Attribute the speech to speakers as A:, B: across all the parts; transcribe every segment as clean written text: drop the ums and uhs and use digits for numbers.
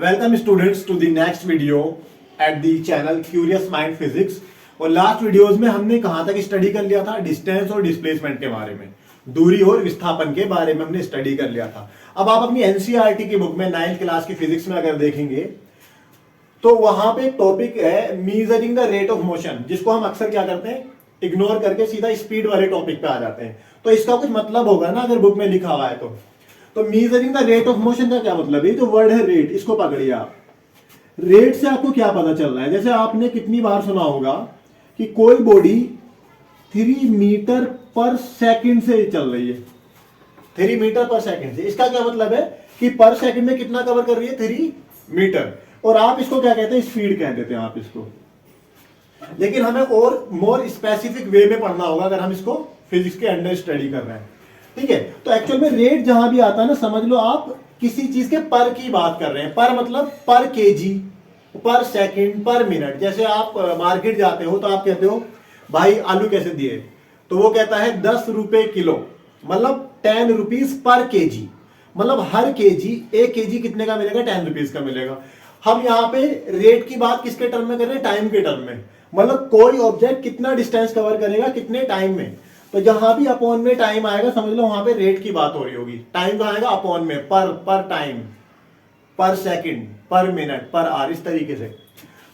A: Welcome students to the next video at the channel curious mind physics. और last videos में हमने कहां तक स्टडी कर लिया था? डिस्टेंस और डिस्प्लेसमेंट के बारे में, दूरी और विस्थापन के बारे में हमने स्टडी कर लिया था। अब आप अपनी एनसीईआरटी की बुक में 9th क्लास की फिजिक्स में अगर देखेंगे तो वहां पे एक टॉपिक है measuring the rate of motion, जिसको हम अक्सर क्या करते हैं, इग्नोर करके सीधा स्पीड वाले टॉपिक पे आ जाते हैं। तो इसका कुछ मतलब होगा ना अगर बुक में लिखा हुआ है तो measuring the rate of motion का क्या मतलब है? जो वर्ड है रेट, इसको पकड़िए आप। रेट से आपको क्या पता चल रहा है? जैसे आपने कितनी बार सुना होगा कि कोई बॉडी 3 मीटर पर सेकंड से चल रही है, 3 मीटर पर सेकंड से। इसका क्या मतलब है कि पर सेकंड में कितना कवर कर रही है? 3 मीटर। और आप इसको क्या कहते हैं? स्पीड कह देते हैं आप इसको। लेकिन हमें और मोर स्पेसिफिक वे में पढ़ना होगा अगर हम इसको फिजिक्स के अंडर स्टडी कर रहे हैं, ठीक है। तो एक्चुअल में रेट जहां भी आता है ना, समझ लो आप किसी चीज के पर की बात कर रहे हैं। पर मतलब पर केजी, पर सेकंड, पर मिनट। जैसे आप मार्केट जाते हो तो आप कहते हो भाई आलू कैसे दिए, तो वो कहता है 10 रुपए किलो, मतलब 10 रुपीज पर केजी। मतलब हर केजी, 1 केजी कितने का मिलेगा? 10 रुपीज का मिलेगा। हम यहाँ पे रेट की बात किसके टर्म में कर रहे हैं? टाइम के टर्म में। मतलब कोई ऑब्जेक्ट कितना डिस्टेंस कवर करेगा कितने टाइम में। तो जहां भी अपॉन में टाइम आएगा समझ लो वहां पे रेट की बात हो रही होगी। टाइम कहां आएगा? अपॉन में, पर टाइम, पर सेकंड, पर मिनट, पर आवर, इस तरीके से।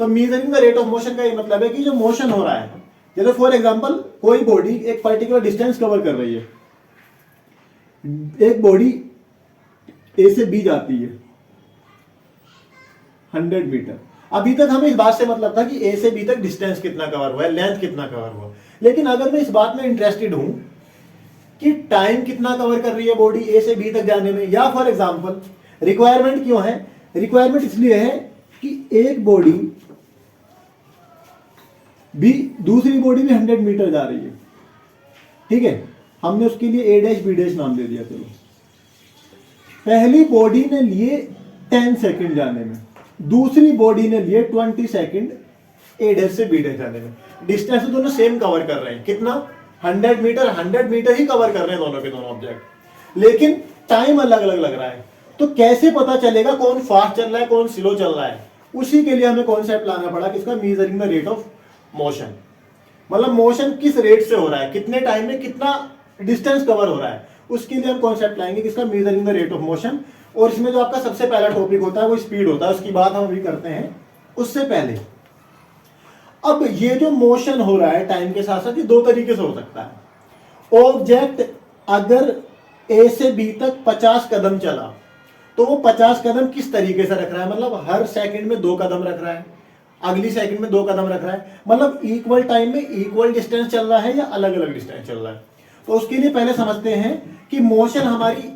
A: तो measuring the rate of motion का ये मतलब है कि जो मोशन हो रहा है, जैसे फॉर एग्जांपल कोई बॉडी एक पर्टिकुलर डिस्टेंस कवर कर रही है। एक बॉडी ए से बी जाती है 100 मीटर। अभी तक हमें इस बात से मतलब था कि ए से बी तक डिस्टेंस कितना कवर हुआ है, लेंथ कितना कवर हुआ। लेकिन अगर मैं इस बात में इंटरेस्टेड हूं कि टाइम कितना कवर कर रही है बॉडी ए से बी तक जाने में, या फॉर एग्जांपल रिक्वायरमेंट क्यों है? रिक्वायरमेंट इसलिए है कि एक बॉडी भी दूसरी बॉडी में 100 मीटर जा रही है, ठीक है। हमने उसके लिए ए डैश बी डैश नाम दे दिया। चलो, पहली बॉडी ने लिए 10 सेकंड जाने में, दूसरी बॉडी ने लिए 20 सेकंड ए डैश से बी डैश जाने में। डिस्टेंस तो दोनों सेम कवर कर रहे हैं। कितना? 100 मीटर। 100 मीटर ही कवर कर रहे हैं दोनों के दोनों ऑब्जेक्ट, लेकिन टाइम अलग अलग लग रहा है। तो कैसे पता चलेगा कौन फास्ट चल रहा है कौन स्लो चल रहा है? उसी के लिए हमें कॉन्सेप्ट लाना पड़ा किसका? Measuring the rate of motion. मतलब मोशन किस रेट से हो रहा है, कितने टाइम में कितना डिस्टेंस कवर हो रहा है, उसके लिए हम कॉन्सेप्ट लाएंगे किसका? Measuring the rate of motion. और इसमें जो आपका सबसे पहला टॉपिक होता है वो स्पीड होता है। उसकी बात हम अभी करते हैं। उससे पहले अब ये जो मोशन हो रहा है टाइम के साथ साथ, ये 2 तरीके से हो सकता है। ऑब्जेक्ट अगर ए से बी तक 50 कदम चला तो वो 50 कदम किस तरीके से रख रहा है? मतलब हर सेकंड में 2 कदम रख रहा है, अगली सेकंड में 2 कदम रख रहा है। मतलब इक्वल टाइम में इक्वल डिस्टेंस चल रहा है या अलग अलग डिस्टेंस चल रहा है? तो उसके लिए पहले समझते हैं कि मोशन हमारी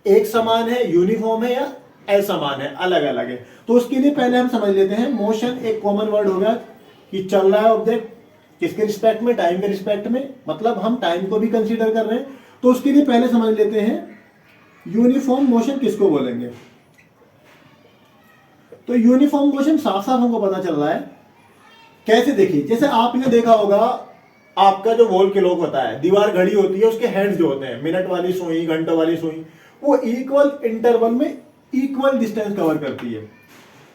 A: एक समान है, यूनिफॉर्म है, या असमान है, अलग अलग है। तो उसके लिए पहले हम समझ लेते हैं मोशन एक कॉमन वर्ड हो गया कि चल रहा है ऑब्जेक्ट किसके रिस्पेक्ट में? टाइम के रिस्पेक्ट में। मतलब हम टाइम को भी कंसीडर कर रहे हैं। तो उसके लिए पहले समझ लेते हैं यूनिफॉर्म मोशन किसको बोलेंगे। तो यूनिफॉर्म मोशन साफ साफ हमको पता चल रहा है। कैसे? देखिए, जैसे आपने देखा होगा आपका जो वॉल क्लॉक होता है, दीवार घड़ी होती है, उसके हैंड्स जो होते हैं, मिनट वाली सुई, घंटों वाली सुई, वो इक्वल इंटरवल में इक्वल डिस्टेंस कवर करती है।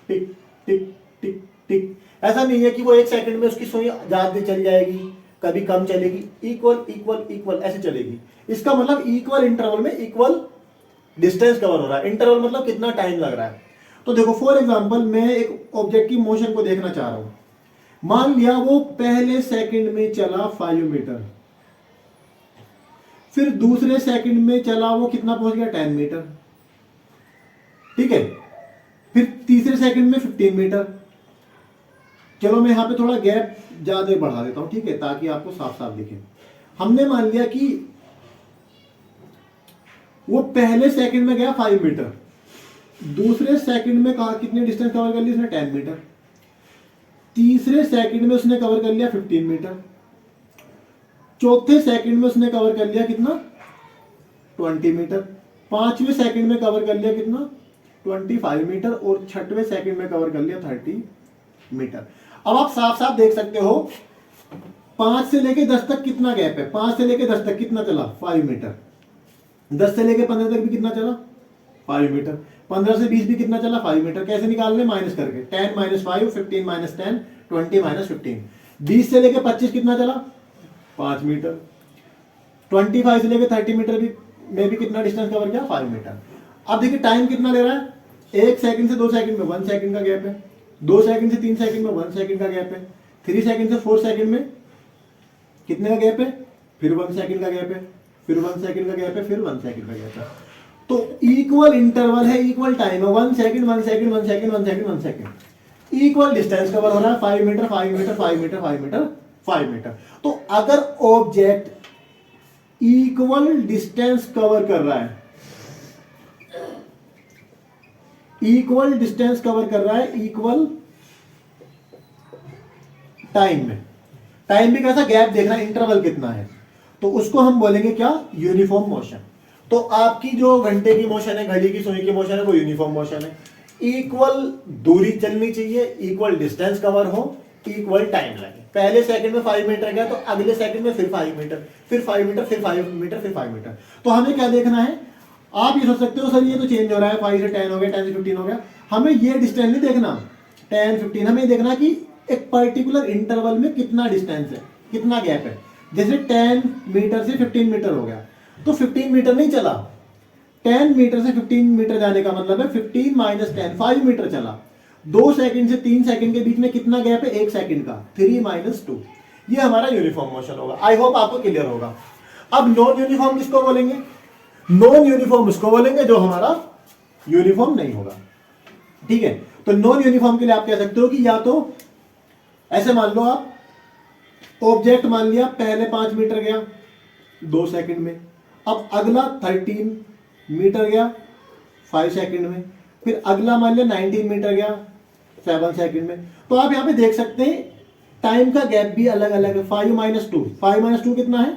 A: टिक टिक टिक टिक। ऐसा नहीं है कि वो 1 सेकंड में उसकी सुई ज्यादा चल जाएगी, कभी कम चलेगी, इक्वल इक्वल इक्वल ऐसे चलेगी। इसका मतलब इक्वल इंटरवल में इक्वल डिस्टेंस कवर हो रहा है। इंटरवल मतलब कितना टाइम लग रहा है। तो देखो फॉर एग्जांपल मैं एक ऑब्जेक्ट की मोशन को देखना चाह रहा हूं। मान लिया वो पहले सेकंड में चला 5 मीटर, फिर दूसरे सेकंड में चला वो कितना पहुंच गया? 10 मीटर, ठीक है। फिर तीसरे सेकंड में 15 मीटर। चलो मैं यहां पे थोड़ा गैप ज्यादा बढ़ा देता हूं, ठीक है, ताकि आपको साफ साफ दिखे। हमने मान लिया कि वो पहले सेकंड में गया 5 मीटर, दूसरे सेकंड में कहा कितने डिस्टेंस कवर कर लिया उसने? 10 मीटर। तीसरे सेकंड में उसने कवर कर लिया 15 मीटर। चौथे सेकंड में उसने कवर कर लिया कितना? 20 मीटर। पांचवें सेकंड में कवर कर लिया कितना? 25 मीटर। और छठवें सेकंड में कवर कर लिया 30 मीटर। अब आप साफ साफ देख सकते हो 5 से लेके 10 तक कितना गैप है? 5 से लेके 10 तक कितना चला? 5 मीटर। 10 से लेके 15 तक भी कितना चला? 5 मीटर। 15 से 20 भी कितना चला, 5 मीटर। कैसे निकालने, माइनस करके, 10 माइनस 5, 15 माइनस 10, 20 माइनस 15। 20 से लेके 25 कितना चला, 5 मीटर। 25 से लेके 30 मीटर भी में भी कितना डिस्टेंस कवर किया, 5 मीटर। अब देखिए टाइम कितना ले रहा है, 1 सेकंड से 2 सेकंड में 1 सेकंड का गैप है, 2 सेकंड से 3 सेकंड में 1 सेकंड का गैप है, 3 सेकंड से 4 सेकंड में कितने का गैप है, फिर 1 सेकंड का गैप है, फिर 1 सेकंड का गैप है, फिर 1 सेकंड का गैप है। तो इक्वल इंटरवल है, इक्वल टाइम है, 1 second 1 second 1 second 1 second 1 second, equal distance cover हो रहा है, 5 metre 5 metre 5 metre 5 metre 5 metre. तो अगर ऑब्जेक्ट इक्वल डिस्टेंस कवर कर रहा है, इक्वल डिस्टेंस कवर कर रहा है इक्वल टाइम में, टाइम भी कैसा गैप देखना है, इंटरवल कितना है, तो उसको हम बोलेंगे क्या, यूनिफॉर्म मोशन। तो आपकी जो घंटे की मोशन है, घड़ी की सुई की मोशन है, वो यूनिफॉर्म मोशन है। इक्वल दूरी चलनी चाहिए, इक्वल डिस्टेंस कवर हो, इक्वल टाइम लगे। पहले सेकंड में 5 मीटर गया तो अगले सेकंड में फिर 5 मीटर, फिर 5 मीटर, फिर 5 मीटर, फिर 5 मीटर। तो हमें क्या देखना है, आप ये सोच सकते हो सर ये तो चेंज हो रहा है, 5 से 10 हो गया, 10 से 15 हो गया। हमें ये डिस्टेंस नहीं देखना 10 15, हमें देखना कि एक पर्टिकुलर इंटरवल में कितना डिस्टेंस है, कितना गैप है। जैसे 10 मीटर से 15 मीटर हो गया तो 15 मीटर नहीं चला, 10 मीटर से 15 मीटर जाने का मतलब है 15 माइनस 10, 5 मीटर चला। 2 सेकंड से 3 सेकंड के बीच में कितना गैप है, 1 सेकंड का, 3 माइनस 2। ये हमारा यूनिफॉर्म मोशन होगा। आई होप आपको क्लियर होगा। अब नॉन यूनिफॉर्म किसको बोलेंगे, नॉन यूनिफॉर्म उसको बोलेंगे जो हमारा यूनिफॉर्म नहीं होगा। ठीक है, तो नॉन यूनिफॉर्म के लिए आप कह सकते हो कि या तो ऐसे मान लो, आप ऑब्जेक्ट मान लिया पहले 5 मीटर गया 2 सेकंड में, अब अगला 13 मीटर गया 5 सेकंड में, फिर अगला मान लिया 19 मीटर गया 7 सेकंड में। तो आप यहां पे देख सकते हैं टाइम का गैप भी अलग अलग है। 5 माइनस 2, 5 माइनस 2 कितना है,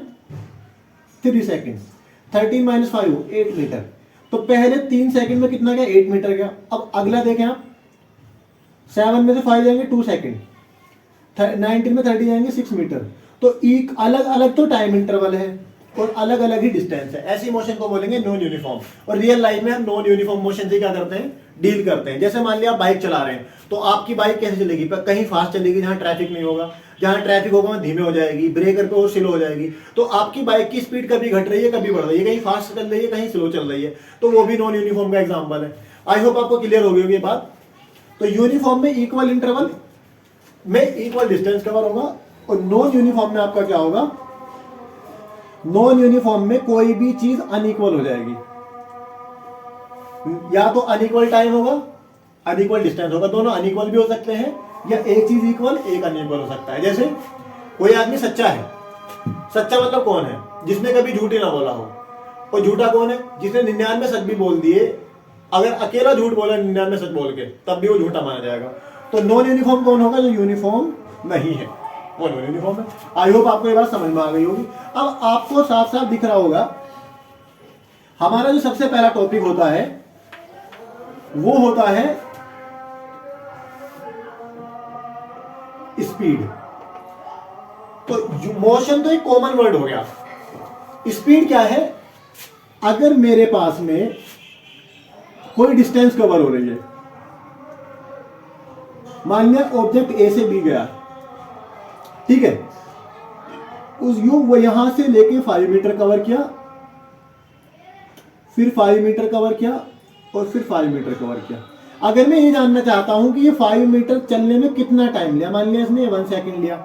A: 3 सेकंड। 13 minus 5 8 metre. तो पहले 3 सेकंड में कितना गया, 8 मीटर गया। अब अगला देखें आप, 7 में से 5 जाएंगे 2 सेकंड, 19 में 30 जाएंगे 6 मीटर। तो एक अलग अलग तो टाइम इंटरवल है और अलग अलग ही डिस्टेंस है। ऐसी मोशन को बोलेंगे नॉन यूनिफॉर्म। और रियल लाइफ में हम नॉन यूनिफॉर्म मोशन से क्या करते हैं, डील करते हैं। जैसे मान लिया आप बाइक चला रहे हैं, तो आपकी बाइक कैसे चलेगी, कहीं फास्ट चलेगी जहां ट्रैफिक नहीं होगा, जहां ट्रैफिक होगा वहां धीमे हो जाएगी, ब्रेकर पे और स्लो हो जाएगी। तो आपकी बाइक की स्पीड कभी घट रही है कभी बढ़ रही है, कहीं फास्ट चल रही है कहीं स्लो चल रही है, तो वो भी नॉन यूनिफॉर्म का एग्जाम्पल है। आई होप आपको क्लियर हो गई ये बात। तो यूनिफॉर्म में इक्वल इंटरवल में इक्वल डिस्टेंस कवर होगा, और नॉन यूनिफॉर्म में आपका क्या होगा, नॉन यूनिफॉर्म में कोई भी चीज अनइक्वल हो जाएगी। या तो अनइक्वल टाइम होगा, अनइक्वल डिस्टेंस होगा, दोनों अनइक्वल भी हो सकते हैं, या एक चीज इक्वल एक अनइक्वल हो सकता है। जैसे कोई आदमी सच्चा है, सच्चा मतलब कौन है, जिसने कभी झूठ ही ना बोला हो। और झूठा कौन है, जिसने 99 सच भी बोल दिए, अगर अकेला झूठ बोला 99 सच बोल के, तब भी वो झूठा माना जाएगा। तो नॉन यूनिफॉर्म कौन होगा, जो यूनिफॉर्म नहीं है, वो नॉन यूनिफॉर्म है। आई होप आपको ये बात समझ में आ गई होगी। अब आपको साफ साफ दिख रहा होगा, हमारा जो सबसे पहला टॉपिक होता है वो होता है स्पीड। तो मोशन तो एक कॉमन वर्ड हो गया। स्पीड क्या है, अगर मेरे पास में कोई डिस्टेंस कवर हो रही है, मान लिया ऑब्जेक्ट ए से बी गया, ठीक है, उस वो यहां से लेके 5 मीटर कवर किया, फिर 5 मीटर कवर किया, और फिर 5 मीटर कवर किया। अगर मैं ये जानना चाहता हूं कि ये 5 मीटर चलने में कितना टाइम लिया, मान लिया इसने 1 सेकंड लिया,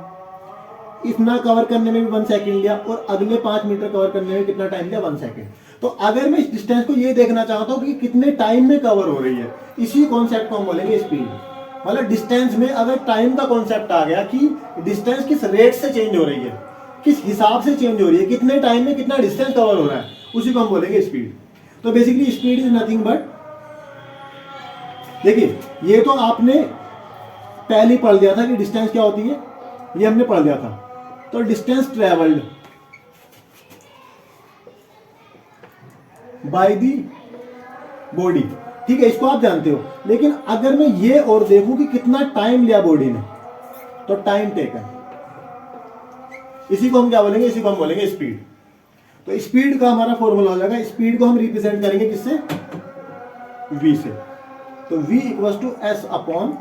A: इतना कवर करने में भी 1 सेकंड लिया, और अगले 5 मीटर कवर करने में कितना टाइम लिया, 1 सेकंड। तो अगर मैं इस डिस्टेंस को ये देखना चाहता हूं कि कितने टाइम में कवर हो रही है, इसी कॉन्सेप्ट को हम बोलेंगे स्पीड। मतलब डिस्टेंस में अगर टाइम का कॉन्सेप्ट आ गया कि डिस्टेंस किस रेट से चेंज हो रही है, किस हिसाब से चेंज हो रही है, कितने टाइम में कितना डिस्टेंस कवर हो रहा है, उसी को हम बोलेंगे स्पीड। तो basically speed is nothing but, देखिए ये तो आपने पहले ही पढ़ दिया था कि डिस्टेंस क्या होती है, ये हमने पढ़ दिया था। तो distance travelled by the body, ठीक है, इसको आप जानते हो। लेकिन अगर मैं ये और देखूं कि कितना टाइम लिया बॉडी ने, तो टाइम टेकन, इसी को हम क्या बोलेंगे, इसी को हम बोलेंगे स्पीड। तो स्पीड का हमारा फॉर्मूला हो जाएगा, स्पीड को हम रिप्रेजेंट करेंगे किससे, v से, तो v equal to s upon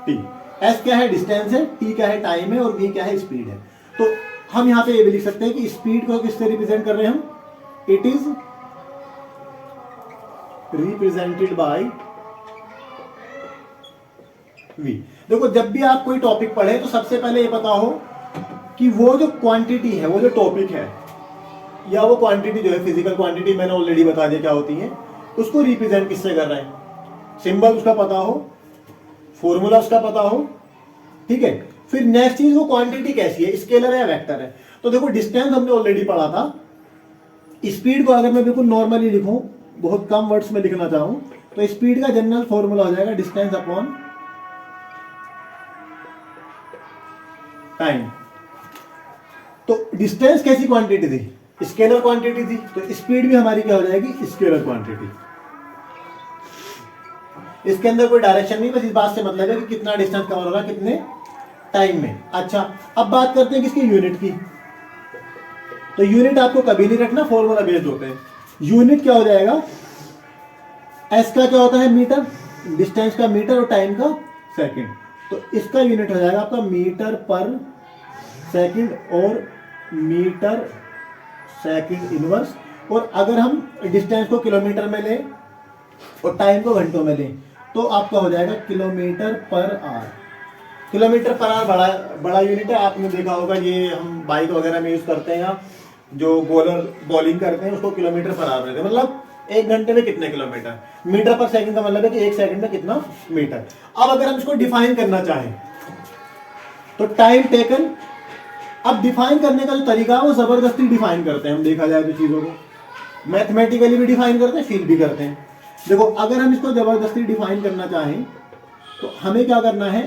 A: t। s क्या है, डिस्टेंस है, t क्या है, टाइम है, और v क्या है, स्पीड है। तो हम यहां पे ये भी लिख सकते हैं कि स्पीड को किससे रिप्रेजेंट कर रहे हैं हम, it is represented by v। देखो जब भी आप कोई टॉपिक पढ़े तो सबसे पहले ये पता हो कि वो जो क्वांटिटी है, वो जो टॉपिक है, या वो क्वांटिटी जो है, फिजिकल क्वांटिटी मैंने ऑलरेडी बता दिया क्या होती है, उसको रिप्रेजेंट किससे कर रहे हैं, सिंबल उसका पता हो, फॉर्मूला उसका पता हो, ठीक है। फिर नेक्स्ट चीज, वो क्वांटिटी कैसी है, स्केलर है या वेक्टर है। तो देखो डिस्टेंस हमने ऑलरेडी पढ़ा था। स्पीड को अगर मैं बिल्कुल नॉर्मली लिखूं, बहुत कम वर्ड्स में लिखना चाहूं, तो स्पीड का जनरल फॉर्मूला हो जाएगा डिस्टेंस अपॉन टाइम। तो डिस्टेंस कैसी क्वांटिटी थी, स्केलर क्वांटिटी थी, तो स्पीड भी हमारी क्या हो जाएगी, स्केलर क्वांटिटी। इसके अंदर कोई डायरेक्शन नहीं, बस इस बात से मतलब है कि कितना डिस्टेंस कवर होगा कितने टाइम में। अच्छा, अब बात करते हैं किसकी, यूनिट की। तो यूनिट आपको कभी नहीं रखना, फॉर्मूला बेस्ड होते हैं। यूनिट क्या हो जाएगा, एस का क्या होता है, मीटर, डिस्टेंस का मीटर और टाइम का सेकंड। तो इसका यूनिट हो जाएगा आपका मीटर पर सेकंड और मीटर सेकंड इनवर्स। और अगर हम डिस्टेंस को किलोमीटर में लें और टाइम को घंटों में लें तो आपका हो जाएगा kilometre per hour. Kilometre per hour बड़ा यूनिट है, आपने देखा होगा, ये हम बाइक वगैरह में यूज करते हैं, या जो बॉलर बॉलिंग करते हैं उसको किलोमीटर पर आवर रहते हैं, मतलब एक घंटे में कितने किलोमीटर। मीटर पर सेकंड का मतलब है कि एक सेकंड में कितना मीटर। अब अगर हम इसको डिफाइन करना चाहें तो टाइम टेकन। अब डिफाइन करने का जो तरीका है वो जबरदस्ती डिफाइन करते हैं हम, देखा जाए तो चीजों को मैथमेटिकली भी डिफाइन करते हैं, फील भी करते हैं। देखो अगर हम इसको जबरदस्ती डिफाइन करना चाहें तो हमें क्या करना है,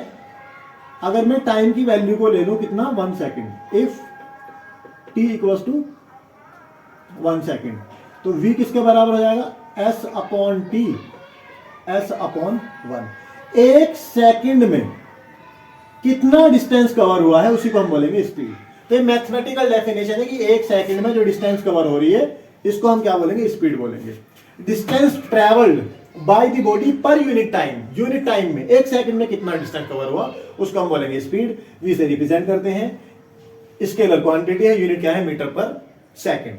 A: अगर मैं टाइम की वैल्यू को ले लूं कितना, 1 second, if t equal to 1 second, तो v किसके बराबर हो जाएगा, s upon T, s upon 1। एक सेकंड में कितना डिस्टेंस कवर हुआ है उसी को हम बोलेंगे स्पीड। तो ये मैथमेटिकल डेफिनेशन है कि एक सेकंड में जो डिस्टेंस कवर हो रही है इसको हम क्या बोलेंगे, स्पीड बोलेंगे। Distance travelled by the body per unit time, unit time में एक सेकंड में कितना डिस्टेंस कवर हुआ उसको हम बोलेंगे स्पीड। v से रिप्रेजेंट करते हैं, स्केलर क्वांटिटी है, यूनिट क्या है, मीटर पर सेकंड।